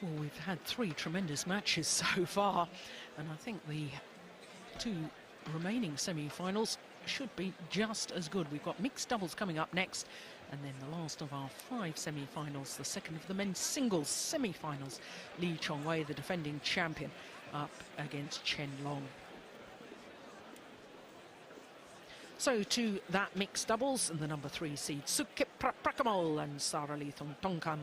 Well, we've had 3 tremendous matches so far, and I think the 2 remaining semi-finals should be just as good. We've got mixed doubles coming up next, and then the last of our 5 semi-finals, the second of the men's singles semi-finals. Lee Chong-wei, the defending champion, up against Chen Long. So to that mixed doubles, and the number 3 seed Sudket Prapakamol and Saralee Thoungthongkam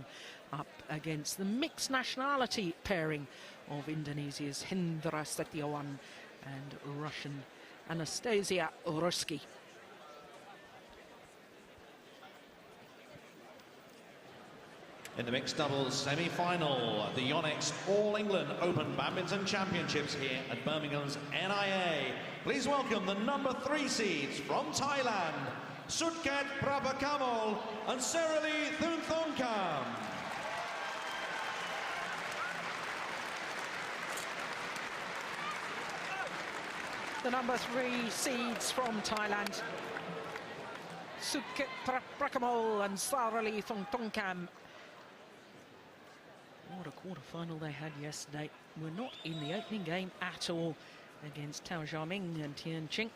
up against the mixed nationality pairing of Indonesia's Hendra Setiawan and Russian Anastasia Russkikh. In the mixed doubles semi-final, the Yonex All England Open Badminton Championships here at Birmingham's NIA. Please welcome the number 3 seeds from Thailand, Sudket Prapakamol and Saralee Thoungthongkam. The number 3 seeds from Thailand, Sudket Prapakamol and Saralee Thoungthongkam. What a quarter-final they had yesterday. We're not in the opening game at all against Thoungthongkam and Tian Ching.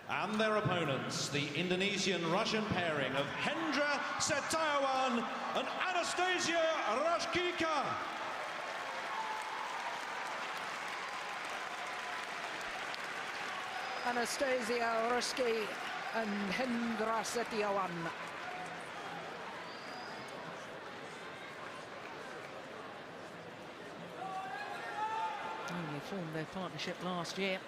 And their opponents, the Indonesian-Russian pairing of Hendra Setiawan and Anastasia Russkikh. Anastasia Russkikh and Hendra Setiawan. They formed their partnership last year.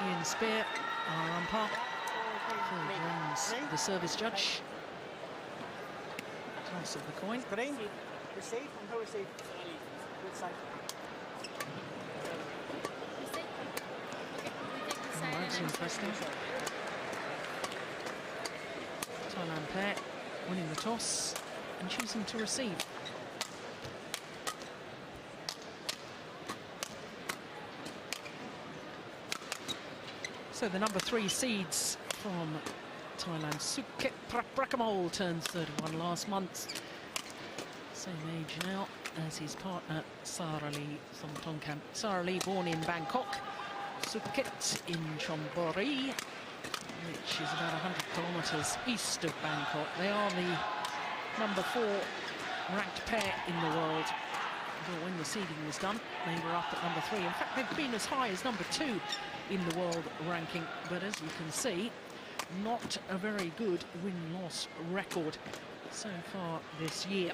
Ian Spear, our umpire. Phil Jones, the service judge. Toss of the coin. Green. Receive and who receive? Which side? Right, interesting. Thailand pair winning the toss and choosing to receive. So the number 3 seeds from Thailand, Sudket Prapakamol, turned 31 last month. Same age now as his partner, Saralee Thoungthongkam. Saralee born in Bangkok, Sudket in Chonburi, which is about 100 kilometres east of Bangkok. They are the number 4 ranked pair in the world. But when the seeding was done, they were up at number 3. In fact, they've been as high as number 2 in the world ranking. But as you can see, not a very good win-loss record so far this year.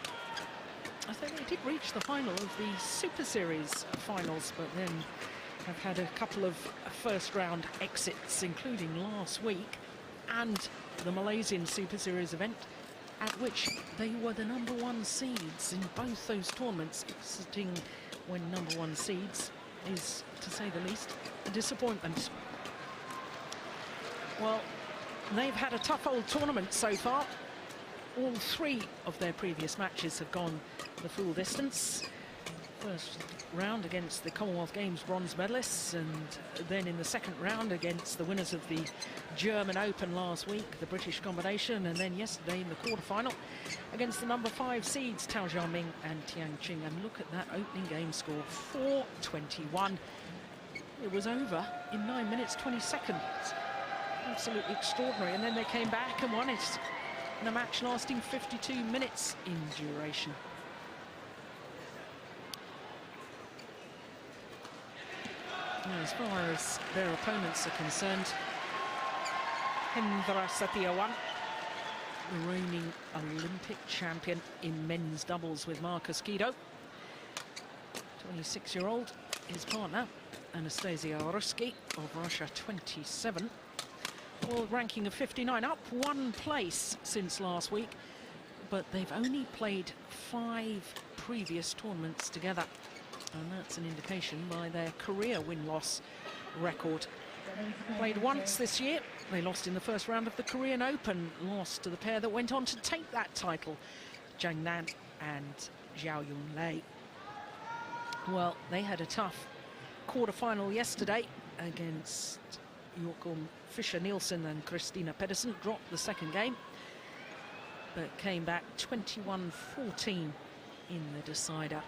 I think they did reach the final of the Super Series finals, but then have had a couple of first-round exits, including last week and the Malaysian Super Series event, at which they were the number 1 seeds in both those tournaments. Exiting when number 1 seeds is, to say the least, a disappointment. Well, they've had a tough old tournament so far. All 3 of their previous matches have gone the full distance. First round against the Commonwealth Games bronze medalists, and then in the second round against the winners of the German Open last week, the British combination, and then yesterday in the quarterfinal against the number 5 seeds Thoungthongkam and Tian Ching. And look at that opening game score, 4-21. It was over in 9 minutes 20 seconds. Absolutely extraordinary. And then they came back and won it in a match lasting 52 minutes in duration. As far as their opponents are concerned, Hendra Setiawan, the reigning Olympic champion in men's doubles with Marcus Guido. 26-year-old, his partner, Anastasia Russkikh of Russia, 27. world ranking of 59, up 1 place since last week, but they've only played 5 previous tournaments together, and that's an indication by their career win-loss record. Played once this year. They lost in the first round of the Korean Open, lost to the pair that went on to take that title, Zhang Nan and Zhao Yunlei. Well, they had a tough quarter-final yesterday against Joachim Fischer-Nielsen and Christina Pedersen. Dropped the second game, but came back 21-14 in the decider.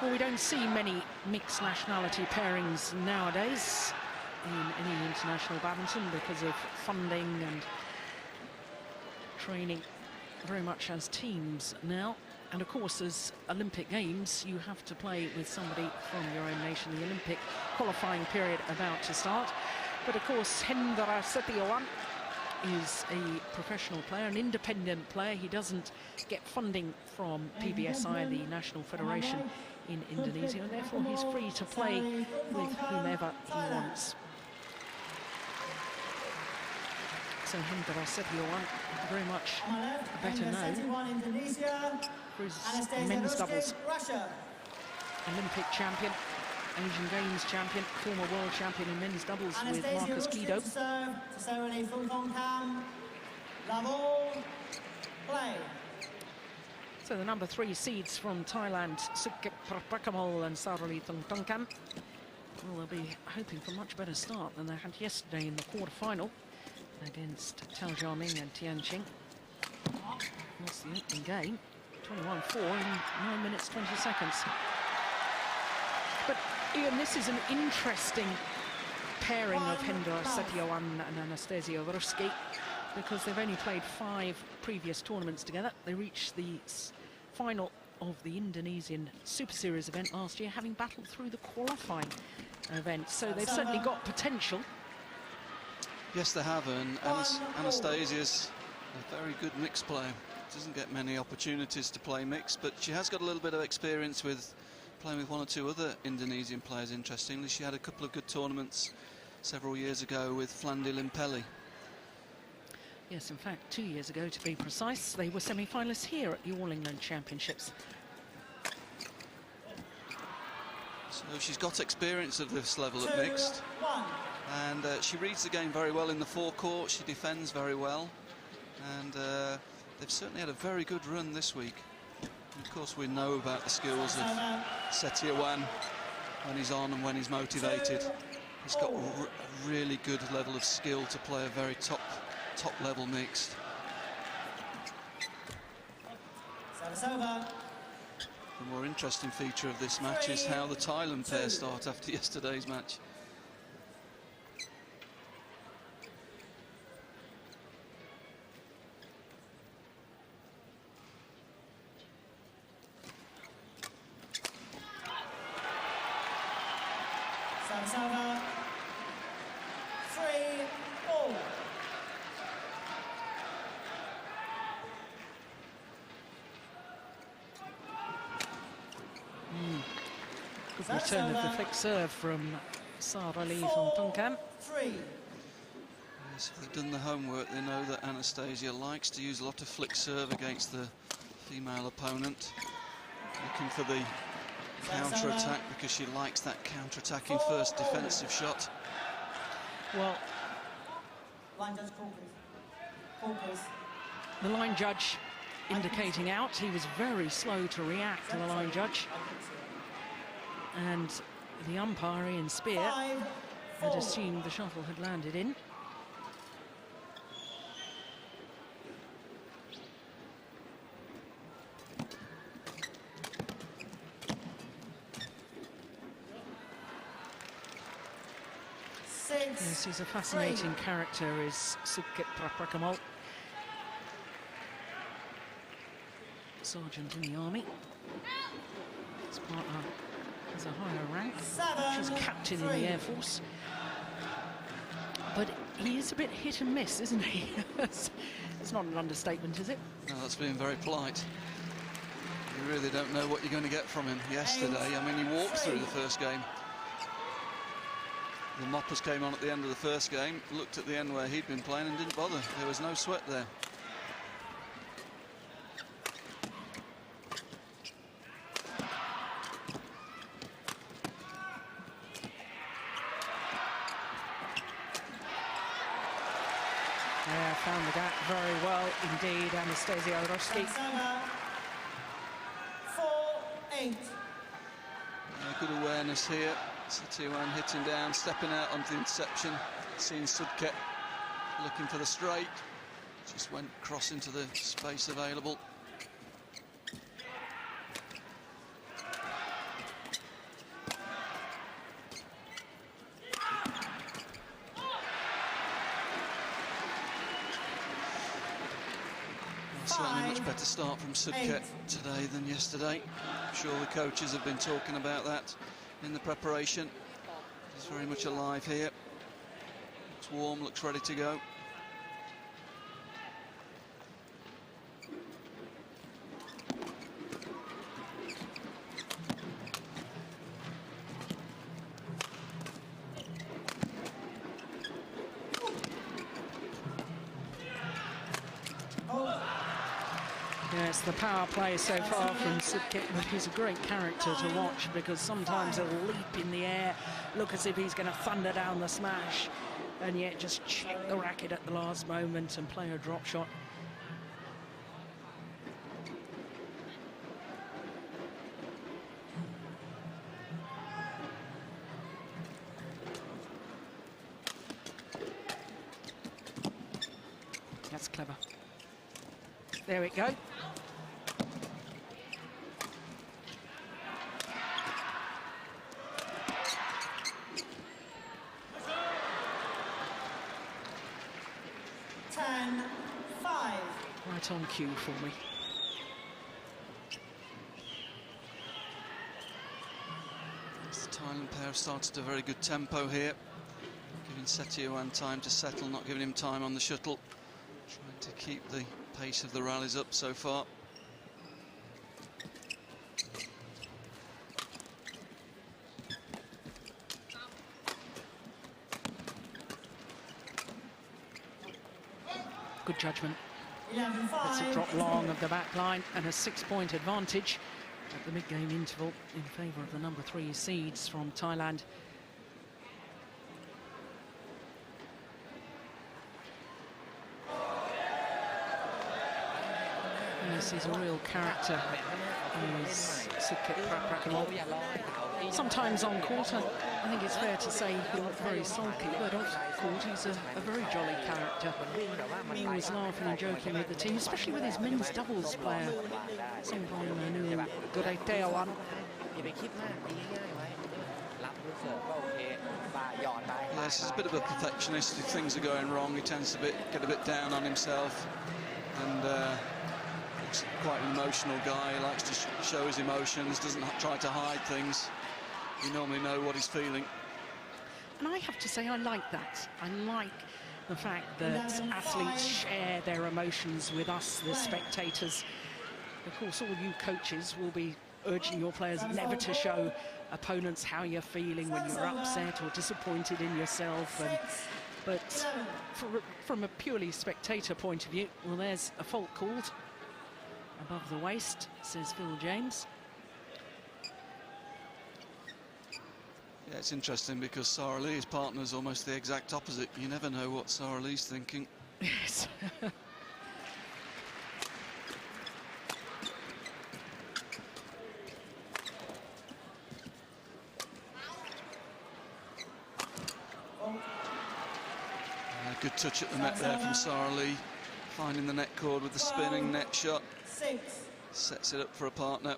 Well, we don't see many mixed nationality pairings nowadays in any international badminton because of funding and training very much as teams now. And of course, as Olympic Games, you have to play with somebody from your own nation. The Olympic qualifying period about to start. But of course, Hendra Setiawan is a professional player, an independent player. He doesn't get funding from PBSI, the National Federation in Indonesia, and therefore he's free to play with whomever he wants. So Hendra Setiawan, very much better known for his men's doubles. Olympic champion, Asian Games champion, former world champion in men's doubles with Marcus Guido. Saralee, Thoungthongkam, level, play. So the number 3 seeds from Thailand, Sudket, Prapakamol and Saralee Thoungthongkam. Well, they'll be hoping for a much better start than they had yesterday in the quarter-final against Tao Jiaming and Tianqing. Lost the opening game, 21-4 in 9 minutes 20 seconds. But Ian, this is an interesting pairing of Hendra Setiawan and Anastasia Russkikh, because they've only played 5 previous tournaments together. They reached the final of the Indonesian Super Series event last year, having battled through the qualifying event. So they've certainly got potential. Yes, they have, and Anastasia's a very good mixed player. Doesn't get many opportunities to play mixed, but she has got a little bit of experience with playing with 1 or 2 other Indonesian players, interestingly. She had a couple of good tournaments several years ago with Flandi Limpelli. Yes, in fact, 2 years ago, to be precise, they were semi-finalists here at the All England Championships. So she's got experience of this level at mixed. And she reads the game very well in the forecourt. She defends very well. And they've certainly had a very good run this week. And of course, we know about the skills of Setiawan when he's on and when he's motivated. He's got a really good level of skill to play a very top level mixed. The more interesting feature of this match is how the Thailand pair start after yesterday's match. Good return of the flick serve from Saralee Thoungthongkam. Yes, if they've done the homework, they know that Anastasia likes to use a lot of flick serve against the female opponent, looking for the counter-attack because she likes that counter-attacking first defensive shot. Well, the line judge indicating out. He was very slow to react, to the line judge. And the umpire, Ian Spear, had assumed the shuttle had landed in. Yes, he's a fascinating character, is Sudket Prapakamol. Sergeant in the army. His partner has a higher rank. She's captain in the Air Force. But He is a bit hit and miss, isn't he? It's not an understatement, is it? No, that's being very polite. You really don't know what you're going to get from him yesterday. I mean, he walked through the first game. The moppers came on at the end of the first game, looked at the end where he'd been playing and didn't bother. There was no sweat there. Yeah, found the gap very well indeed, Anastasia Russkikh. 4-8. Good awareness here. Setiawan hitting down, stepping out onto the interception. Seeing Sudket looking for the straight. Just went cross into the space available. Certainly much better start from Sudket today than yesterday. I'm sure the coaches have been talking about that in the preparation. He's very much alive here. Looks warm, looks ready to go. Yes, the power play so far from Sudket, but he's a great character to watch because sometimes he'll leap in the air, look as if he's going to thunder down the smash, and yet just check the racket at the last moment and play a drop shot. That's clever. There we go. Right on cue for me. The Thailand pair have started a very good tempo here, giving Setiawan time to settle, not giving him time on the shuttle, trying to keep the pace of the rallies up so far. Good judgment. It's a drop long of the back line and a 6-point advantage at the mid-game interval in favour of the number 3 seeds from Thailand. Yes, he's a real character. He's Sudket Prapakamol. Sometimes on court, I think it's fair to say he looked very sulky, but off court he's a very jolly character. Always laughing and joking with the team, especially with his men's doubles player. Setiawan. Yes, he's a bit of a perfectionist. If things are going wrong, he tends to get a bit down on himself, and he's quite an emotional guy. He likes to show his emotions, doesn't try to hide things. You normally know what he's feeling. And I have to say, I like that. I like the fact that athletes share their emotions with us, the spectators. Of course, all you coaches will be urging your players never to show opponents how you're feeling when you're upset or disappointed in yourself. But from a purely spectator point of view, well, there's a fault called above the waist, says Phil James. Yeah, it's interesting because Saralee's partner is almost the exact opposite. You never know what Saralee's thinking. Yes. Good touch at the net there from Saralee, finding the net cord with the spinning net shot. Sets it up for a partner.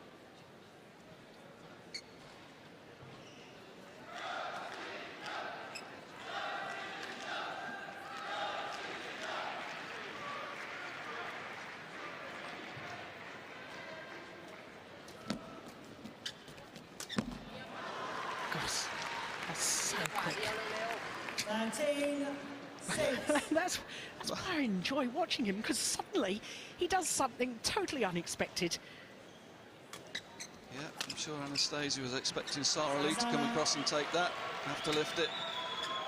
Gosh, that's so quick. 19-6. That's why I enjoy watching him, because suddenly he does something totally unexpected. Yeah, I'm sure Anastasia was expecting Saralee to come across and take that. Have to lift it.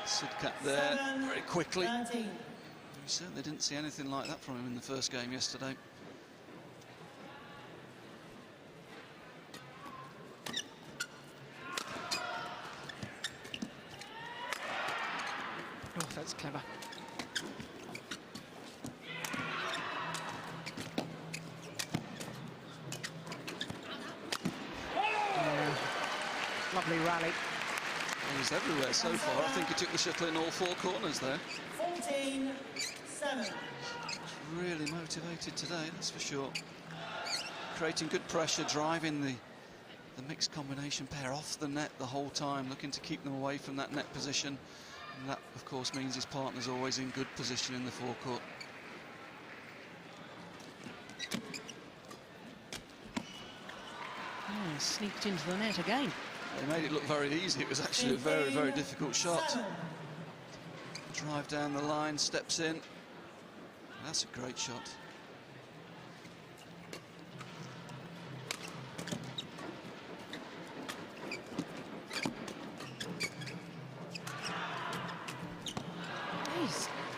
Sudket there very quickly. We certainly didn't see anything like that from him in the first game yesterday. Oh, that's clever. Lovely rally. He's everywhere so far. I think he took the shuttle in all four corners there. 14-7. Really motivated today, that's for sure. Creating good pressure, driving the mixed combination pair off the net the whole time, looking to keep them away from that net position. And that, of course, means his partner's always in good position in the forecourt. Oh, sneaked into the net again. They made it look very easy. It was actually a very, very difficult shot. Drive down the line, steps in. That's a great shot.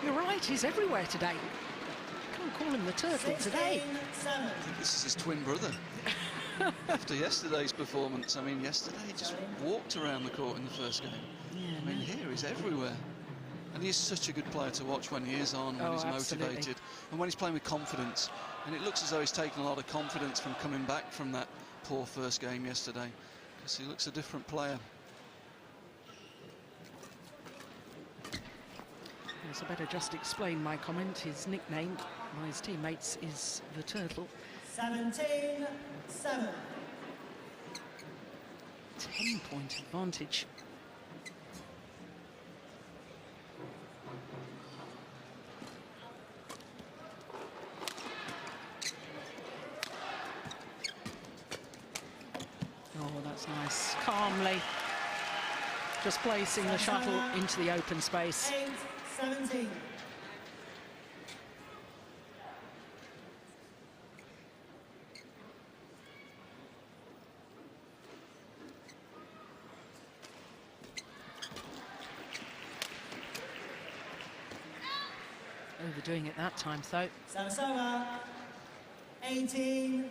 You're right, he's everywhere today. Can't call him the turtle today. I think this is his twin brother. After yesterday's performance, I mean, yesterday he just walked around the court in the first game. Yeah, I mean, here he's everywhere. And he's such a good player to watch when he is on, when he's motivated, and when he's playing with confidence. And it looks as though he's taken a lot of confidence from coming back from that poor first game yesterday, because he looks a different player. So I better just explain my comment. His nickname by his teammates is the Turtle. 17-7. 10-point advantage. Oh, that's nice. Calmly just placing the shuttle into the open space. 8-17. Overdoing it that time, though. Service over. 18-8.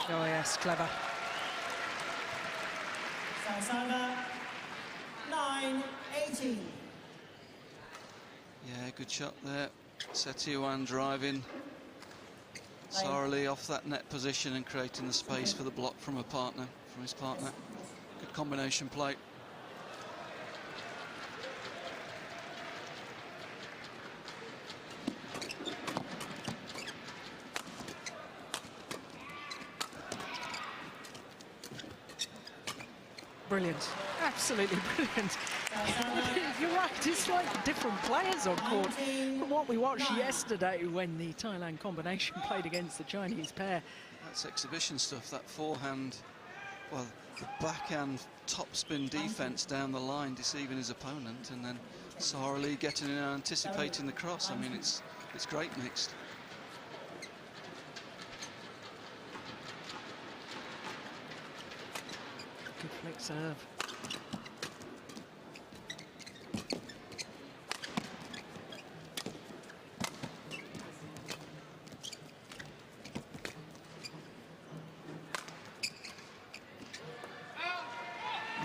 Oh yes, clever. Service over. 9-18. Yeah, good shot there. Setiawan driving Saralee off that net position and creating the space for the block from his partner. Good combination play. Brilliant, absolutely brilliant. You're right, it's like different players on court from what we watched yesterday when the Thailand combination played against the Chinese pair. That's exhibition stuff, that forehand, well, the backhand topspin defense down the line, deceiving his opponent, and then Saralee getting in and anticipating the cross. I mean, it's great mixed. Good flick serve.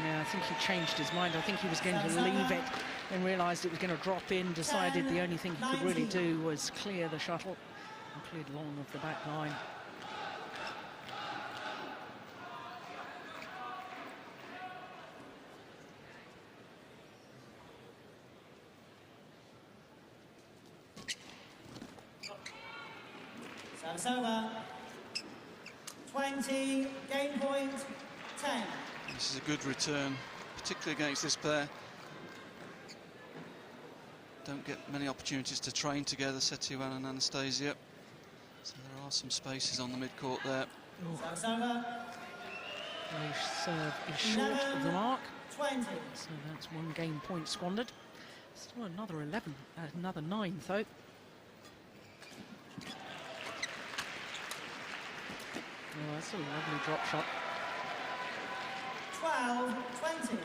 Yeah, I think he changed his mind. I think he was going to leave it and realised it was going to drop in, decided the only thing he could really do was clear the shuttle and cleared long of the back line. Service over. 20, game point, 10. This is a good return, particularly against this pair. Don't get many opportunities to train together, Setiawan and Anastasia. So there are some spaces on the mid-court there. The serve is short of the mark. 20. So that's one game point squandered. Still another 11, another 9 though. Oh, that's a lovely drop shot. 12-20.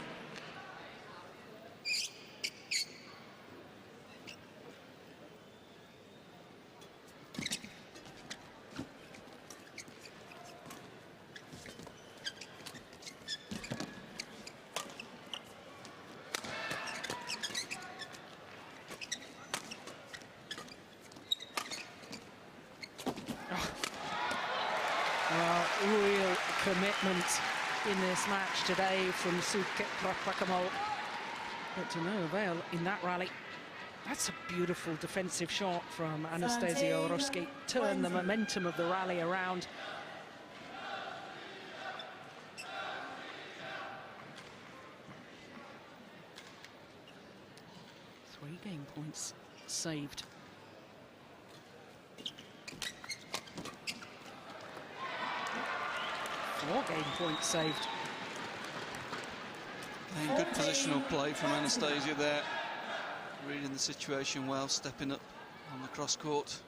Real commitment in this match today from Sudket Prapakamol, but to no avail in that rally. That's a beautiful defensive shot from Anastasia Russkikh. Turned the momentum of the rally around. Three game points saved. Four game points saved. And good positional play from Anastasia there. Reading the situation well, stepping up on the cross court.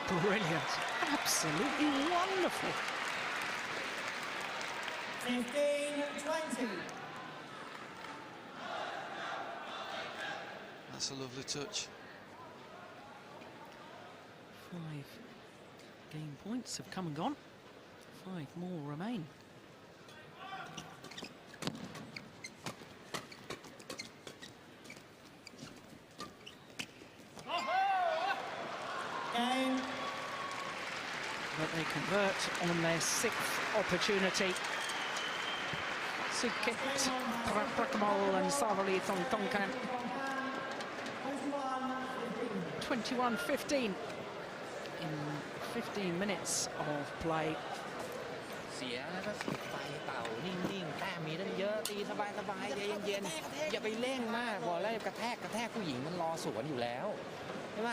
Brilliant. Absolutely wonderful. 15-20. That's a lovely touch. 5 game points have come and gone. 5 more remain. Game. But they convert on their 6th opportunity. Sudket, Prapakamol and Saralee Thoungthongkam. 21-15 in 15 minutes of play. เสียแล้วก็ไปเต่านิ่งๆแต้มมีตั้งเยอะตีสบายๆใจเย็นๆอย่าไปเร่งมากบอกแล้วกระแทกผู้หญิงมันรอสวนอยู่แล้วใช่ไหม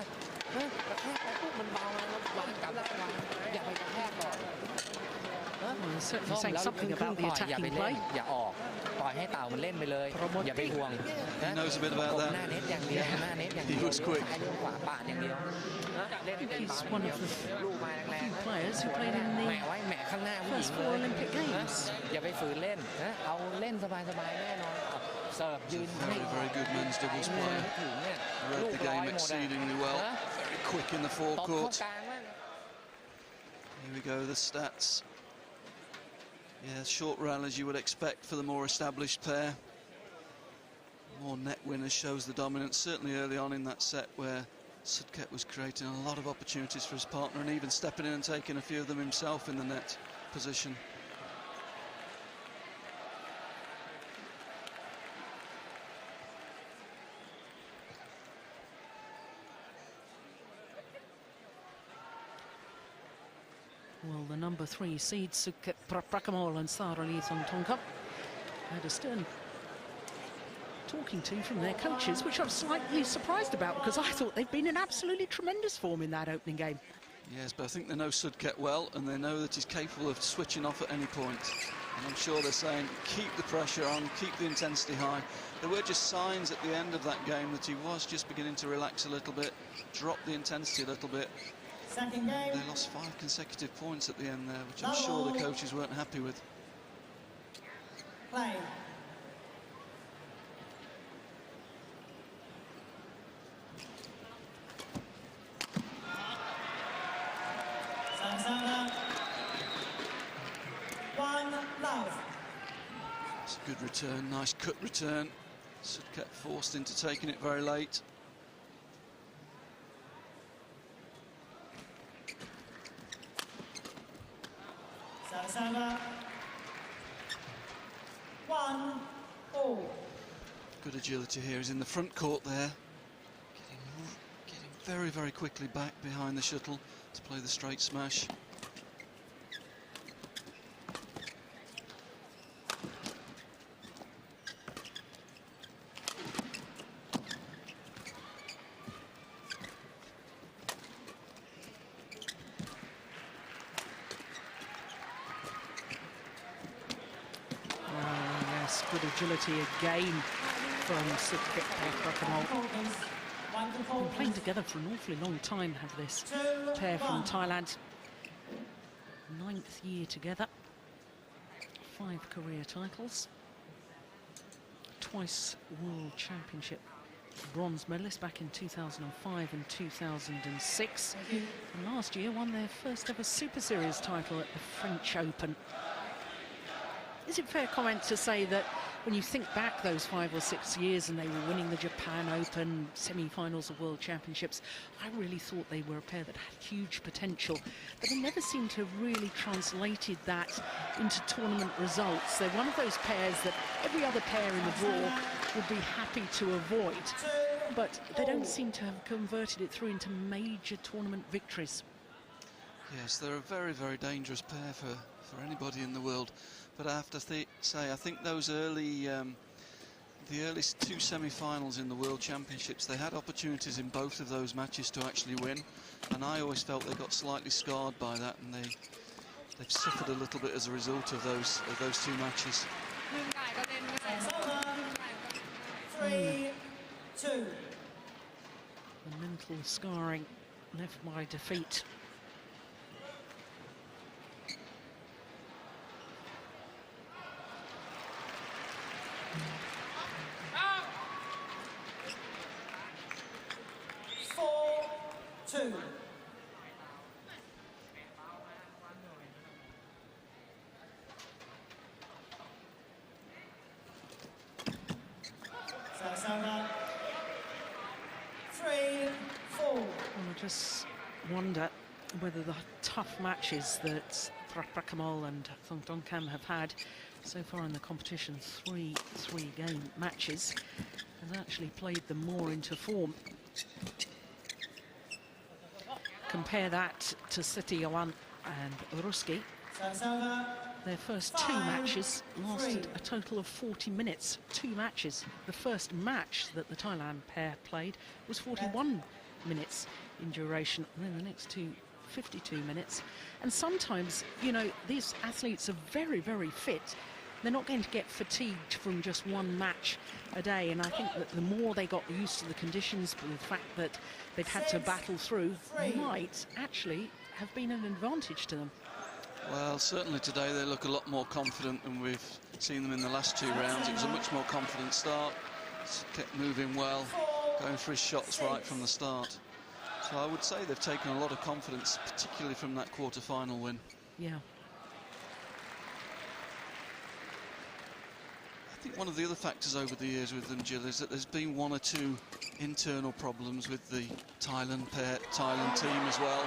กระแทกไปปุ๊บมันเบาแล้ววางกลับแล้ววางอย่าไปกระแทกก่อน Well, he's certainly saying something about the อย่าไป attacking เล่น play. อย่าออกปล่อยให้เต่ามันเล่นไปเลยอย่าไปห่วง He knows a bit about หน้า that. เน็ตอย่างเดียวหน้าเน็ตอย่างเดียว He was quick. ซ้ายเลี้ยวขวาปาดอย่างเดียวเล่น He's one of the ลูกมาแรงๆ few players who played in แหม the ไว้แหมข้างหน้าผู้หญิง first 4 Olympic Games. อย่าไปฝืนเล่นนะเอาเล่นสบายๆแน่นอนเสิร์ฟยืน Very, very good men's doubles play. ถึงเนี่ย Read the game exceedingly well. Very quick in the ตบเข้า forecourt. กลางมาก Here we go, the stats. Yeah, short rallies you would expect for the more established pair. More net winners shows the dominance, certainly early on in that set where Sudket was creating a lot of opportunities for his partner and even stepping in and taking a few of them himself in the net position. Well, the number 3 seeds, Sudket Prapakamol and Saralee Thoungthongkam, had a stern talking to from their coaches, which I'm slightly surprised about because I thought they'd been in absolutely tremendous form in that opening game. Yes, but I think they know Sudket well and they know that he's capable of switching off at any point. And I'm sure they're saying, keep the pressure on, keep the intensity high. There were just signs at the end of that game that he was just beginning to relax a little bit, drop the intensity a little bit. Second game. They lost 5 consecutive points at the end there, which I'm sure the coaches weren't happy with. Play. Sana. 1 love. It's a good return, nice cut return. Sudket forced into taking it very late. Sana. 1 all. Good agility here. He's in the front court there. Getting very, very quickly back behind the shuttle to play the straight smash. Good agility again from Sudket Prapakamol. Been playing together for an awfully long time, have this pair from Thailand. 9th year together, 5 career titles, twice World Championship bronze medalist back in 2005 and 2006. And last year won their first ever Super Series title at the French Open. Is it fair comment to say that when you think back those 5 or 6 years and they were winning the Japan Open, semi-finals of World Championships, I really thought they were a pair that had huge potential, but they never seemed to have really translated that into tournament results. They're one of those pairs that every other pair in the draw would be happy to avoid, but they don't seem to have converted it through into major tournament victories. Yes, they're a very, very dangerous pair for anybody in the world. But I have to say, I think those early, the early 2 semi-finals in the World Championships, they had opportunities in both of those matches to actually win, and I always felt they got slightly scarred by that, and they've suffered a little bit as a result of those 2 matches. 3-2. The mental scarring left by defeat. I just wonder whether the tough matches that Prapakamol and Thoungthongkam have had so far in the competition, 3 3-game matches, has actually played them more into form. Compare that to Setiawan and Russkikh. Their first 2 matches lasted a total of 40 minutes. 2 matches. The first match that the Thailand pair played was 41 minutes in duration, and then the next 2, 52 minutes. And sometimes, you know, these athletes are very, very fit. They're not going to get fatigued from just 1 match a day, and I think that the more they got used to the conditions, the fact that they've had to battle through, might actually have been an advantage to them. Well, certainly today they look a lot more confident than we've seen them in the last 2 rounds. It was a much more confident start, kept moving well, going for his shots right from the start. So I would say they've taken a lot of confidence, particularly from that quarter-final win. Yeah. I think one of the other factors over the years with them, Jill, is that there's been 1 or 2 internal problems with the Thailand team as well.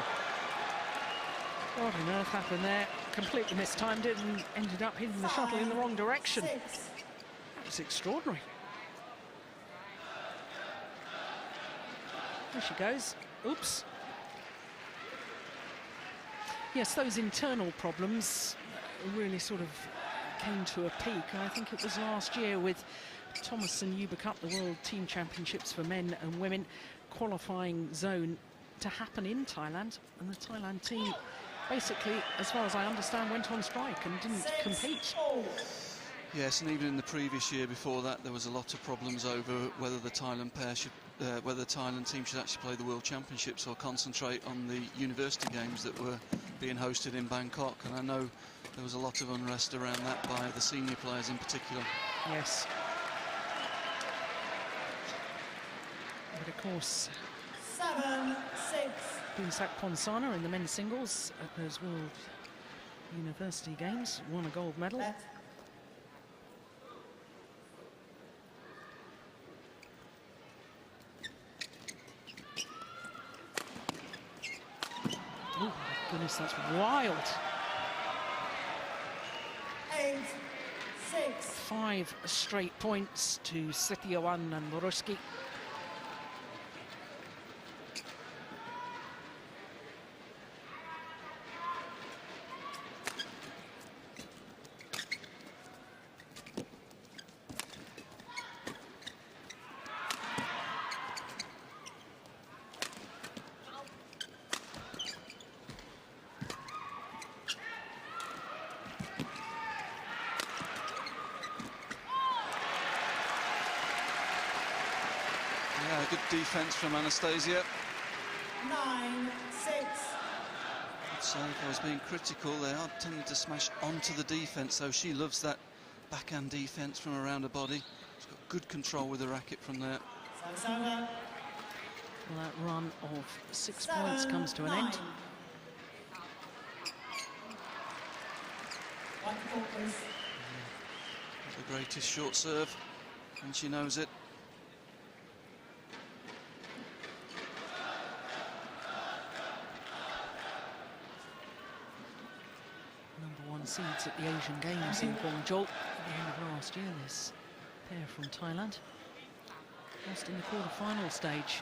What on earth happened there? Completely mistimed it and ended up hitting the shuttle in the wrong direction. That was extraordinary. There she goes. Oops. Yes, those internal problems really sort of came to a peak. I think it was last year with Thomas and Yuba Cup, the World Team Championships for men and women, qualifying zone to happen in Thailand, and the Thailand team basically, as far as I understand, went on strike and didn't compete. Yes, and even in the previous year before that, there was a lot of problems over whether the Thailand pair should, whether the Thailand team should actually play the World Championships or concentrate on the university games that were being hosted in Bangkok. And I know there was a lot of unrest around that by the senior players in particular. Yes. But of course, 7-6. Bumsak Ponsana in the men's singles at those World University Games won a gold medal. Oh, my goodness, that's wild. 8-6. 5 straight points to Setiawan and Russkikh. defence from Anastasia. 9-6. So if I was being critical, they are tending to smash onto the defence, so she loves that backhand defence from around her body. She's got good control with the racket from there. Well, that run of 6 points comes to an end. The greatest short serve, and she knows it. #1 seeds at the Asian Games in Guangzhou at the end of last year. This pair from Thailand lost in the quarter-final stage.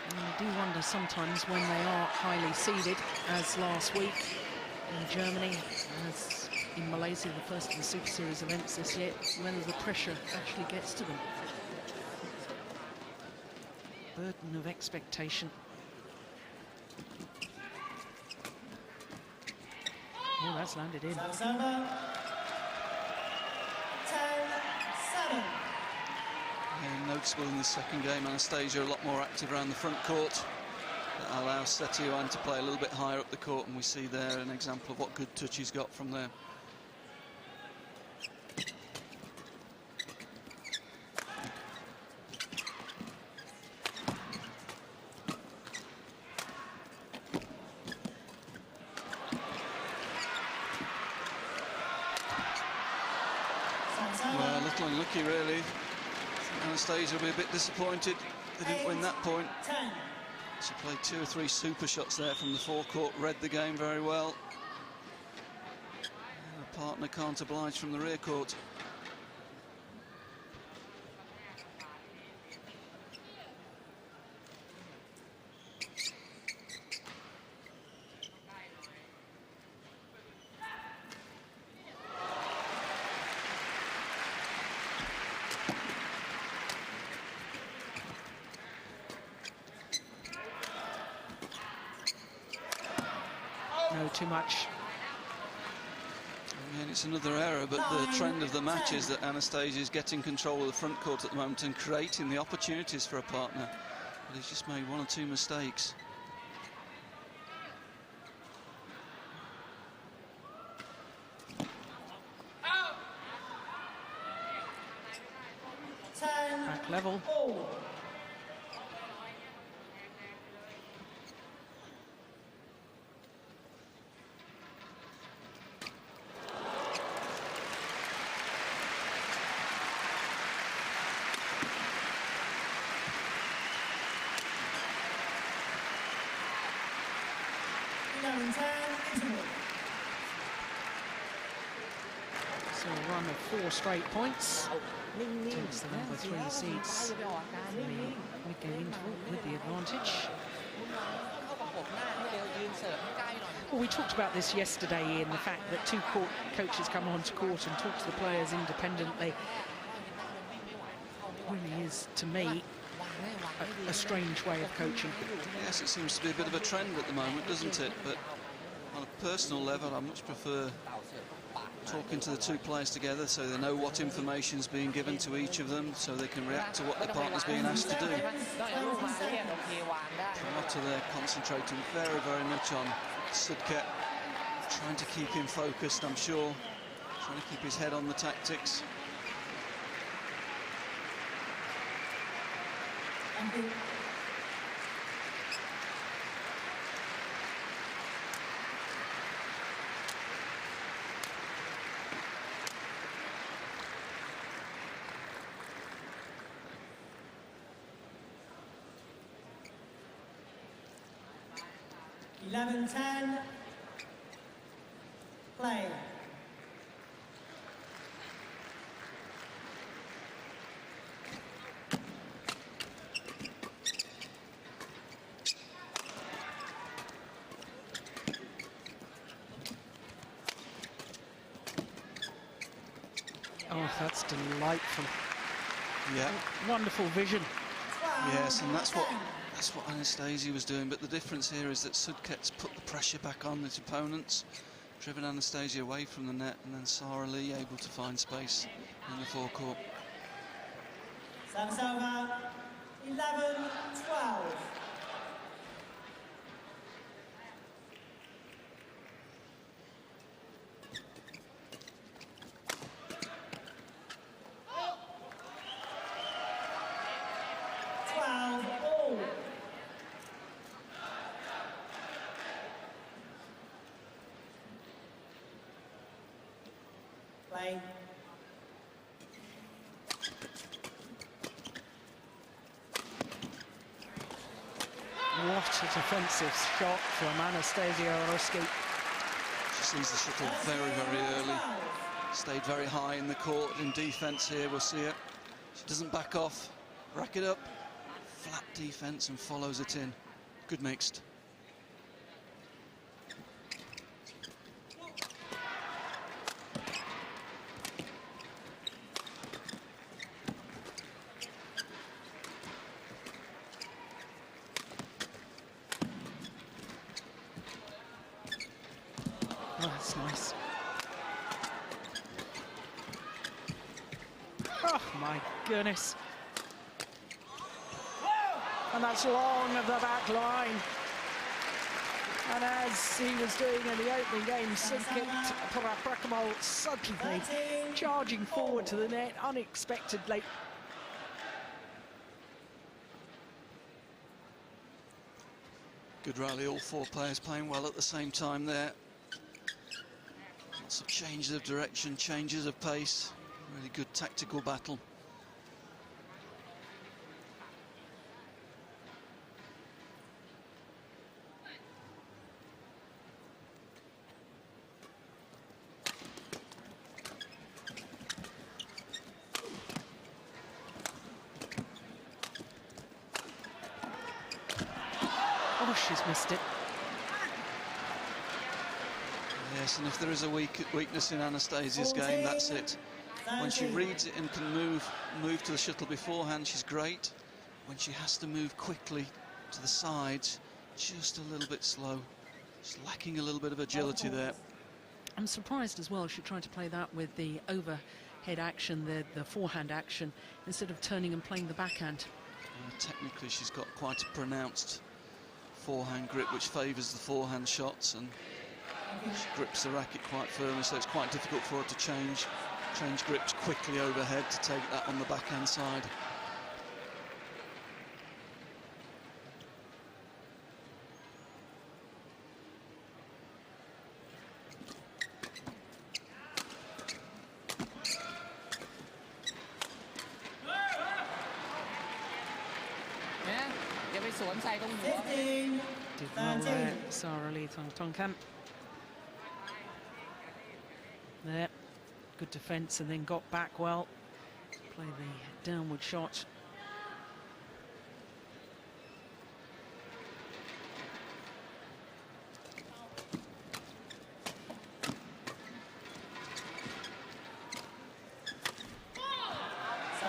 And I do wonder sometimes when they are highly seeded, as last week in Germany, as in Malaysia, the first of the Super Series events this year, whether the pressure actually gets to them. Burden of expectation. Oh, that's landed in. 10-7. Yeah, noticeable in the second game, Anastasia a lot more active around the front court. That allows Setiawan to play a little bit higher up the court, and we see there an example of what good touch he's got from there. Well, a little unlucky, really. Anastasia will be a bit disappointed they didn't win that point. 10. She played 2 or 3 super shots there from the forecourt, read the game very well. And her partner can't oblige from the rear court. No, too much. And it's another error, but the trend of the match is that Anastasia is getting control of the front court at the moment and creating the opportunities for a partner. But he's just made 1 or 2 mistakes. Back level. So a run of 4 straight points. Takes the #3 seeds mid-game interval with the advantage. Well, we talked about this yesterday, Ian, the fact that 2 coaches come onto court and talk to the players independently. Really is, to me, a strange way of coaching. Yes, it seems to be a bit of a trend at the moment, doesn't it? But on a personal level, I much prefer talking to the 2 players together so they know what information's being given to each of them, so they can react to what the partner's being asked to do. Prior they're concentrating very, very much on Sudket, trying to keep him focused, I'm sure, trying to keep his head on the tactics. (11-10). Play. Oh, that's delightful. Yeah. Wonderful vision. Yes, and that's what Anastasia was doing, but the difference here is that Sudket's put the pressure back on his opponents, driven Anastasia away from the net, and then Saralee able to find space in the forecourt. Service over, 11-12. Play. What a defensive shot from Anastasia Russkikh. She sees the shuttle very, very early. Stayed very high in the court in defence here. We'll see it. She doesn't back off. Rack it up. Flat defence and follows it in. Good mixed. Oh, that's nice. Oh, my goodness. And that's long of the back line. And as he was doing in the opening game, Sudket, Prapakamol suddenly charging forward to the net unexpectedly. Good rally, all four players playing well at the same time there. Lots of changes of direction, changes of pace. Really good tactical battle. Oh, she's missed it. Yes, and if there is a weakness in Anastasia's game, that's it. When she reads it and can move to the shuttle beforehand, she's great. When she has to move quickly to the sides, just a little bit slow. She's lacking a little bit of agility there. I'm surprised as well she tried to play that with the overhead action, the forehand action, instead of turning and playing the backhand. Technically, she's got quite a pronounced forehand grip, which favours the forehand shots, and she grips the racket quite firmly, so it's quite difficult for her to change grips quickly overhead to take that on the backhand side. Did well there, Saralee Thoungthongkam. There, good defence and then got back well. Play the downward shot.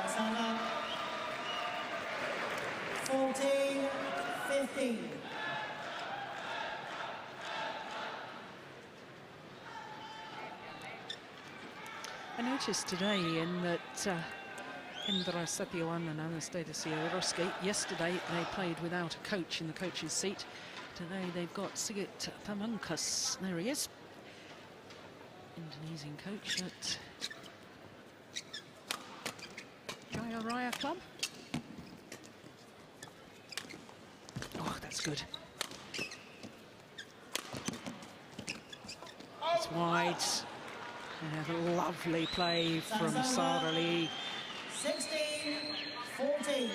Saralee. 14-15. I noticed today in that Hendra, Setiawan and Anastasia Russkikh, yesterday they played without a coach in the coach's seat. Today they've got Thoungthongkam. There he is. Indonesian coach at Jaya Raya Club. Oh, that's good. It's wide. And a lovely play from Saralee. 16-14.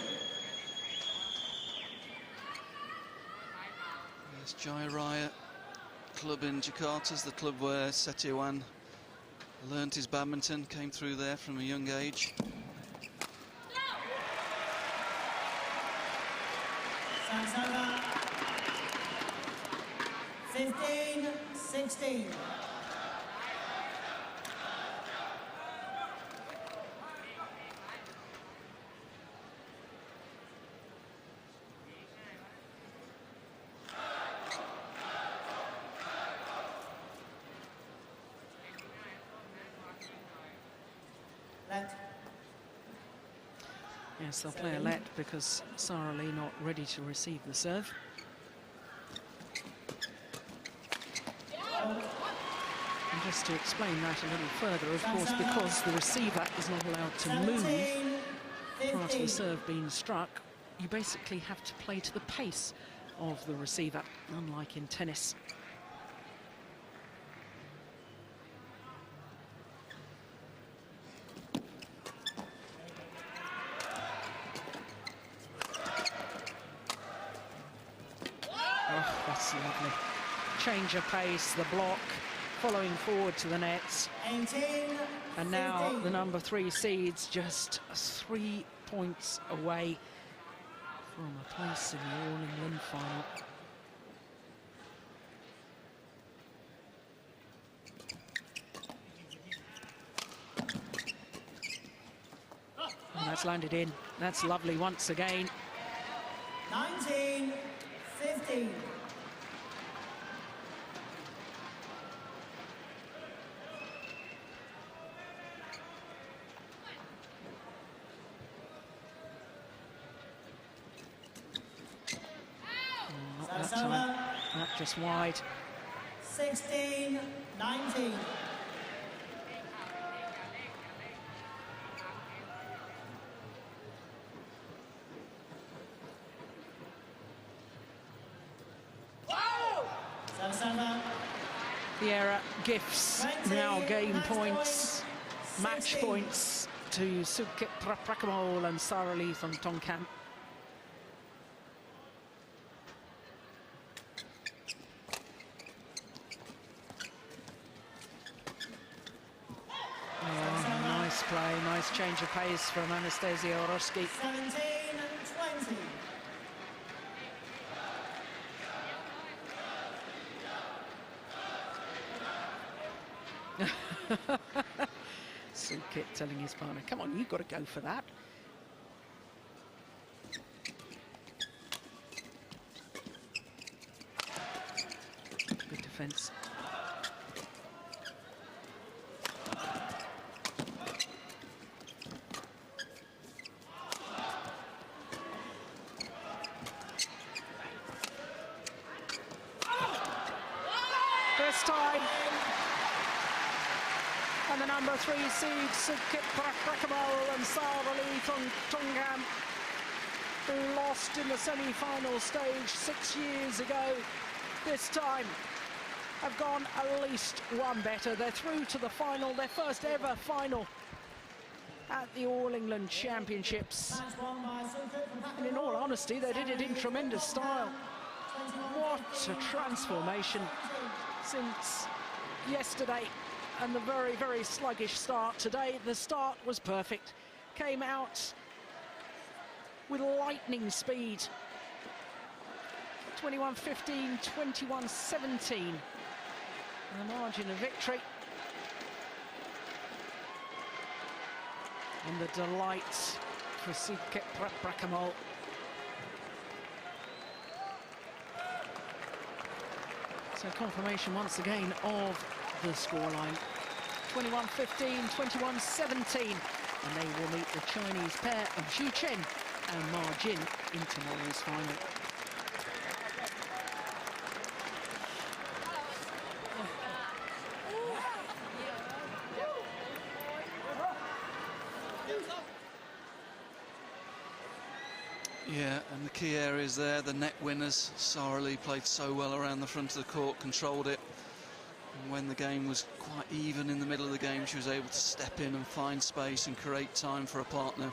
Yes, Jaya Raya club in Jakarta is the club where Setiawan learnt his badminton, came through there from a young age. Saralee. 15-16. Yes, they'll play a let because Saralee not ready to receive the serve. And just to explain that a little further, of course, because the receiver is not allowed to move prior to the serve being struck, you basically have to play to the pace of the receiver, unlike in tennis. Oh, that's lovely. Change of pace, the block, following forward to the nets. 18, and now 15. the number 3 seeds just 3 points away from a place in the All England final. And that's landed in. That's lovely once again. 19, 15. Not that time. That just wide. 16, 19. Vieira gifts now game points, match points to Sudket Prapakamol and Saralee Thoungthongkam. Oh, nice play, nice change of pace from Anastasia Russkikh. 17, 20. Sudket telling his partner, come on, you've got to go for that. Good defence. First time. And the number 3 seeds, Sudket Prapakamol and Saralee Thoungthongkam, lost in the semi-final stage 6 years ago. This time have gone at least one better. They're through to the final, their first ever final at the All England Championships. And in all honesty, they did it in tremendous style. What a transformation since yesterday. And the very, very sluggish start today. The start was perfect. Came out with lightning speed. 21-15, 21-17. The margin of victory. And the delight for Sudket Prapakamol. So confirmation once again of the scoreline. 21-15, 21-17, and they will meet the Chinese pair of Zhu Chen and Ma Jin in tomorrow's final. Yeah, and the key areas there, the net winners. Saralee played so well around the front of the court, controlled it. And when the game was quite even in the middle of the game, she was able to step in and find space and create time for a partner.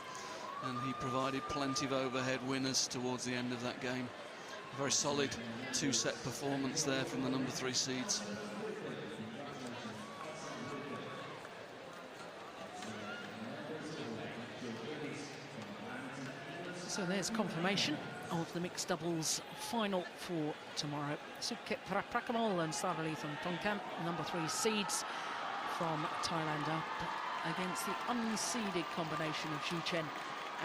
And he provided plenty of overhead winners towards the end of that game. A very solid 2-set performance there from the number 3 seeds. So there's confirmation of the mixed doubles final for tomorrow. Sudket Prapakamol and Saralee Thoungthongkam, number 3 seeds from Thailand, up against the unseeded combination of Zhu Chen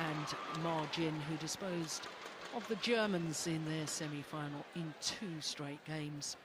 and Ma Jin, who disposed of the Germans in their semi-final in 2 straight games.